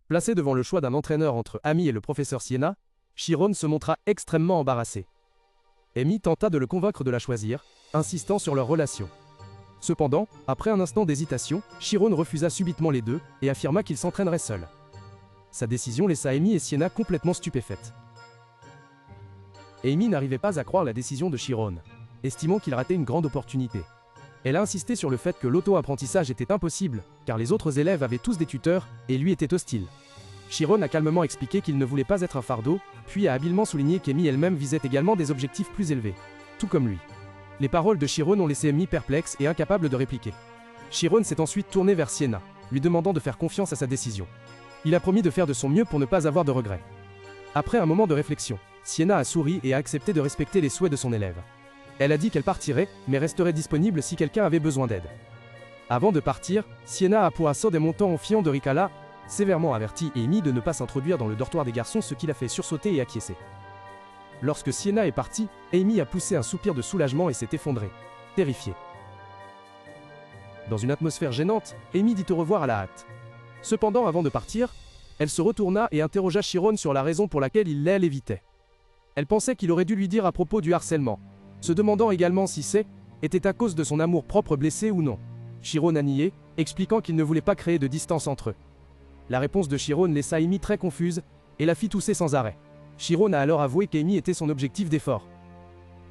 Placé devant le choix d'un entraîneur entre Amy et le professeur Sienna, Chiron se montra extrêmement embarrassé. Amy tenta de le convaincre de la choisir, insistant sur leur relation. Cependant, après un instant d'hésitation, Chiron refusa subitement les deux et affirma qu'il s'entraînerait seul. Sa décision laissa Amy et Sienna complètement stupéfaites. Amy n'arrivait pas à croire la décision de Chiron, estimant qu'il ratait une grande opportunité. Elle a insisté sur le fait que l'auto-apprentissage était impossible, car les autres élèves avaient tous des tuteurs, et lui était hostile. Chiron a calmement expliqué qu'il ne voulait pas être un fardeau, puis a habilement souligné qu'Amy elle-même visait également des objectifs plus élevés, tout comme lui. Les paroles de Chiron ont laissé Amy perplexe et incapable de répliquer. Chiron s'est ensuite tourné vers Sienna, lui demandant de faire confiance à sa décision. Il a promis de faire de son mieux pour ne pas avoir de regrets. Après un moment de réflexion, Sienna a souri et a accepté de respecter les souhaits de son élève. Elle a dit qu'elle partirait, mais resterait disponible si quelqu'un avait besoin d'aide. Avant de partir, Sienna a pour assaut des montants en fiant de Ricala, sévèrement averti Amy de ne pas s'introduire dans le dortoir des garçons, ce qui l'a fait sursauter et acquiescer. Lorsque Sienna est partie, Amy a poussé un soupir de soulagement et s'est effondrée, terrifiée. Dans une atmosphère gênante, Amy dit au revoir à la hâte. Cependant, avant de partir, elle se retourna et interrogea Chiron sur la raison pour laquelle il l'évitait. Elle pensait qu'il aurait dû lui dire à propos du harcèlement, se demandant également si était à cause de son amour-propre blessé ou non. Chiron a nié, expliquant qu'il ne voulait pas créer de distance entre eux. La réponse de Chiron laissa Amy très confuse, et la fit tousser sans arrêt. Chiron a alors avoué qu'Amy était son objectif d'effort.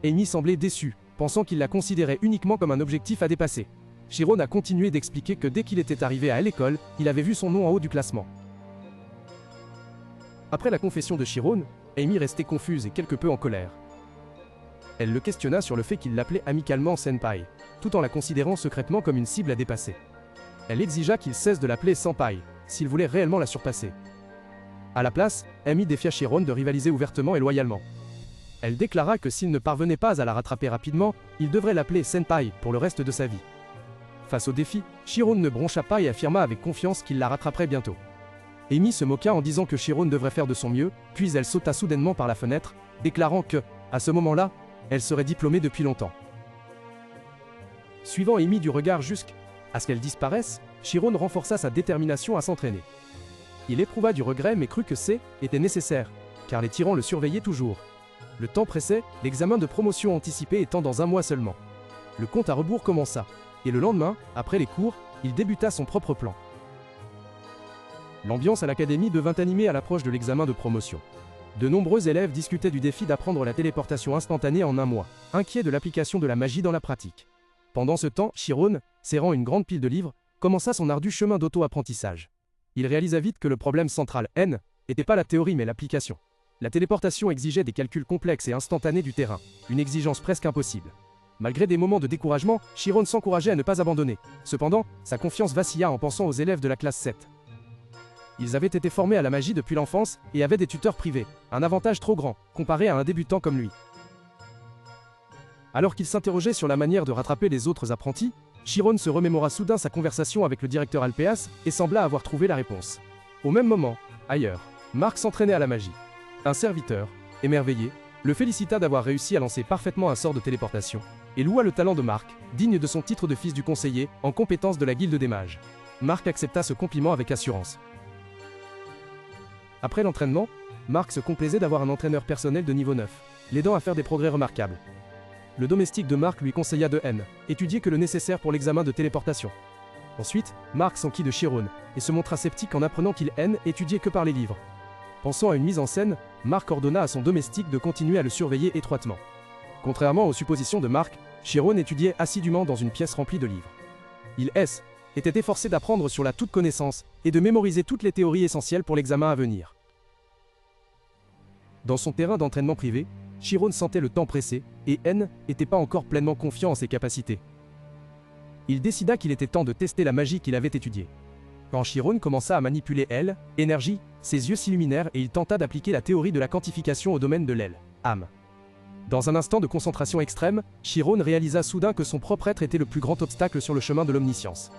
Amy semblait déçue, pensant qu'il la considérait uniquement comme un objectif à dépasser. Chiron a continué d'expliquer que dès qu'il était arrivé à l'école, il avait vu son nom en haut du classement. Après la confession de Chiron, Amy restait confuse et quelque peu en colère. Elle le questionna sur le fait qu'il l'appelait amicalement Senpai, tout en la considérant secrètement comme une cible à dépasser. Elle exigea qu'il cesse de l'appeler Senpai, s'il voulait réellement la surpasser. À la place, Amy défia Chiron de rivaliser ouvertement et loyalement. Elle déclara que s'il ne parvenait pas à la rattraper rapidement, il devrait l'appeler Senpai pour le reste de sa vie. Face au défi, Chiron ne broncha pas et affirma avec confiance qu'il la rattraperait bientôt. Amy se moqua en disant que Chiron devrait faire de son mieux, puis elle sauta soudainement par la fenêtre, déclarant que, à ce moment-là, elle serait diplômée depuis longtemps. Suivant Amy du regard jusqu'à ce qu'elle disparaisse, Chiron renforça sa détermination à s'entraîner. Il éprouva du regret mais crut que était nécessaire, car les tyrans le surveillaient toujours. Le temps pressait, l'examen de promotion anticipé étant dans un mois seulement. Le compte à rebours commença, et le lendemain, après les cours, il débuta son propre plan. L'ambiance à l'académie devint animée à l'approche de l'examen de promotion. De nombreux élèves discutaient du défi d'apprendre la téléportation instantanée en un mois, inquiets de l'application de la magie dans la pratique. Pendant ce temps, Chiron, serrant une grande pile de livres, commença son ardu chemin d'auto-apprentissage. Il réalisa vite que le problème central, n'était pas la théorie mais l'application. La téléportation exigeait des calculs complexes et instantanés du terrain, une exigence presque impossible. Malgré des moments de découragement, Chiron s'encourageait à ne pas abandonner. Cependant, sa confiance vacilla en pensant aux élèves de la classe 7. Ils avaient été formés à la magie depuis l'enfance et avaient des tuteurs privés, un avantage trop grand, comparé à un débutant comme lui. Alors qu'il s'interrogeait sur la manière de rattraper les autres apprentis, Chiron se remémora soudain sa conversation avec le directeur Alpéas et sembla avoir trouvé la réponse. Au même moment, ailleurs, Marc s'entraînait à la magie. Un serviteur, émerveillé, le félicita d'avoir réussi à lancer parfaitement un sort de téléportation, et loua le talent de Marc, digne de son titre de fils du conseiller, en compétence de la guilde des mages. Marc accepta ce compliment avec assurance. Après l'entraînement, Marc se complaisait d'avoir un entraîneur personnel de niveau 9, l'aidant à faire des progrès remarquables. Le domestique de Marc lui conseilla de étudier que le nécessaire pour l'examen de téléportation. Ensuite, Marc s'enquit de Chiron, et se montra sceptique en apprenant qu'il étudiait que par les livres. Pensant à une mise en scène, Marc ordonna à son domestique de continuer à le surveiller étroitement. Contrairement aux suppositions de Marc, Chiron étudiait assidûment dans une pièce remplie de livres. Il était efforcé d'apprendre sur la toute connaissance, et de mémoriser toutes les théories essentielles pour l'examen à venir. Dans son terrain d'entraînement privé, Chiron sentait le temps pressé, et n'était pas encore pleinement confiant en ses capacités. Il décida qu'il était temps de tester la magie qu'il avait étudiée. Quand Chiron commença à manipuler énergie, ses yeux s'illuminèrent et il tenta d'appliquer la théorie de la quantification au domaine de âme. Dans un instant de concentration extrême, Chiron réalisa soudain que son propre être était le plus grand obstacle sur le chemin de l'omniscience.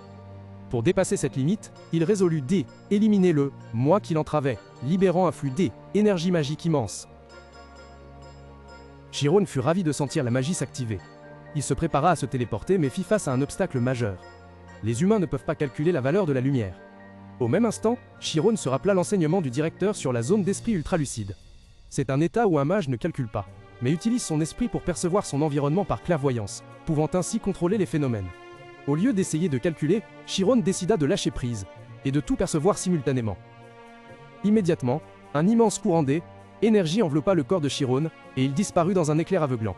Pour dépasser cette limite, il résolut d'éliminer le « moi » qui l'entravait, libérant un flux d'énergie magique immense. Chiron fut ravi de sentir la magie s'activer. Il se prépara à se téléporter mais fit face à un obstacle majeur. Les humains ne peuvent pas calculer la valeur de la lumière. Au même instant, Chiron se rappela l'enseignement du directeur sur la zone d'esprit ultra-lucide. C'est un état où un mage ne calcule pas, mais utilise son esprit pour percevoir son environnement par clairvoyance, pouvant ainsi contrôler les phénomènes. Au lieu d'essayer de calculer, Chiron décida de lâcher prise, et de tout percevoir simultanément. Immédiatement, un immense courant d'énergie enveloppa le corps de Chiron, et il disparut dans un éclair aveuglant.